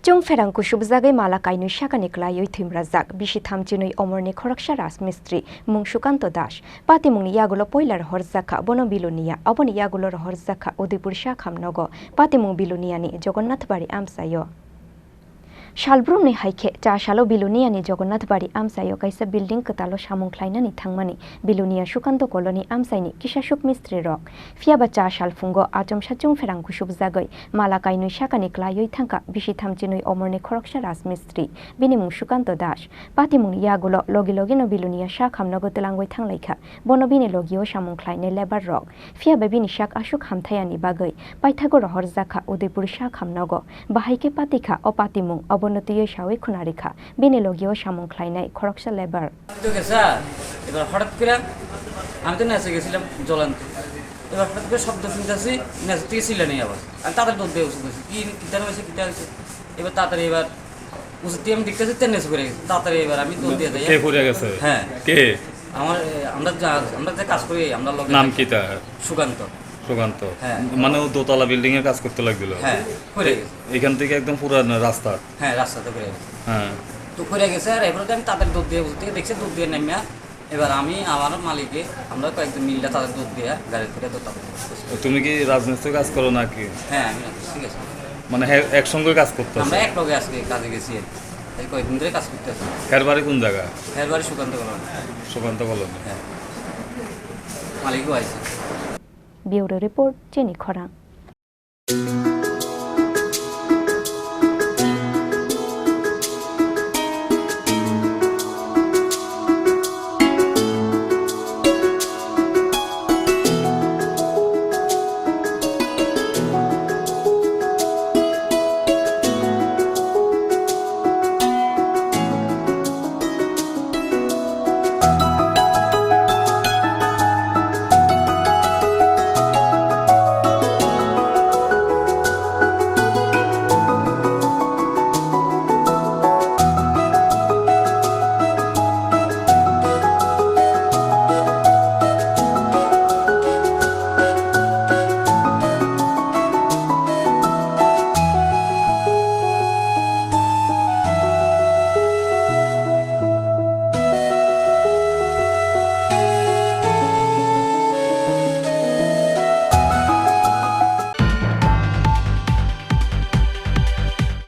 Chwng Pherang Kusubjagwi mala Kainwi Sakani Kwlaiwi Thowimwrajak Bisithamchinwi Omarni Khorang Rajmistri Mung Sukanto Das Pati mungni yagulo poilar horjaka bono bilunia aboni yagulo horjaka Udipur Sakhamnogo Pati mung biluniani Jogonnath Bari Amsayo Shalbrumni haike cha shalo biluniani Jogonnath Bari Amsayo kaisa building ketalo samung khlainani thangmani bilunia Sukanto koloni Amsaini Kisashuk Mistri rok fiaba cha shalfungo ajomsa Chwng Pherang Kusubjagwi mala Kainwi Sakani Kwlaiwi thangka Bisithamchinwi Omarni Khorang Rajmistri bini mung Sukanto Das pati mung yagulo logi no bilunia Sakhamnogo telangwai thanglaikha bono bini logio samung khlaine lebar rok fiaba bini sak ashuk hamthayani bagoi paithago horjaka Udipur Sakhamnogo bahaike patikha opati mung অবনতিয়ে শাওই খুনারিখা বিনিলগীয় সামং খাইনাই খরকসা লেবার তো গেছা এবার হঠাৎ করে আমি তো নেচে গেছিলাম জ্বলন্ত এবার হঠাৎ করে শব্দ শুনতেছি নেচতে ছিলেন আবার আর তাড়াতাড়ি দৌড় দিয়ে উঠেছি কি কিটা হয়েছে এবার তাড়াতাড়ি এবার উঠতে আমি দেখতেছি নেচে করে গেছি তাড়াতাড়ি এবার আমি দৌড় দিয়ে যাই কে পড়ে গেছে হ্যাঁ কে আমরা যে কাজ করি আমরা লগে নাম কি তার সুকান্ত মানে ও দোতলা বিল্ডিং এর কাজ করতে লাগছিল হ্যাঁ করে গেছে এখান থেকে একদম পুরানো রাস্তা হ্যাঁ রাস্তাতে করে গেছে হ্যাঁ তো করে গেছে আর এবারে আমি তাদের দুধ দিয়ে উঠতে দেখছি দুধ দিয়ে নেমে এবার আমি আমার মালিকে আমরা কয়েকজন মিললে তাদের দুধ দিয়ে গাড়ি করে দোতলা তুমি কি রাজমিস্ত্রি কাজ করো নাকি হ্যাঁ আমি ঠিক আছে মানে একসঙ্গে কাজ করতে আমরা এক লগে আজকে কাজে গেছি এই কয়েকদিন ধরে কাজ করতে আছি এর বাড়ি কোন জায়গা এর বাড়ি সুকান্ত কলোনি হ্যাঁ মালিকও আছে ব্যুরো রিপোর্ট চিনি খরাং।